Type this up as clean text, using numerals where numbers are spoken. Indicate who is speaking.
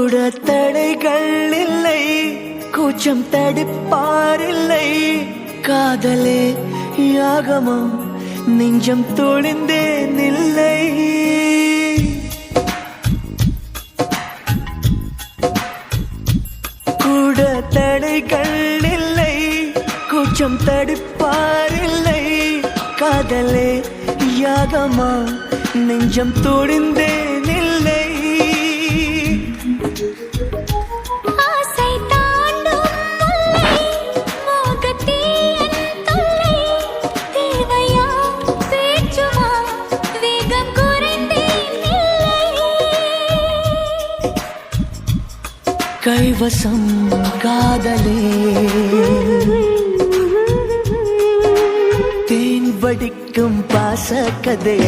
Speaker 1: கூட தடைகள் இல்லை, கூச்சம் தடுப்பாரில்லை. காதலே யாகமா, நெஞ்சம் தொழிந்தேன் இல்லை. கூட தடைகள் இல்லை, கூச்சம் தடுப்பாரில்லை. காதலே யாகமா, நெஞ்சம் தொழிந்தேன் இல்லை. கைவசம் காதலே, தேன் வடிக்கும் பாச கதைய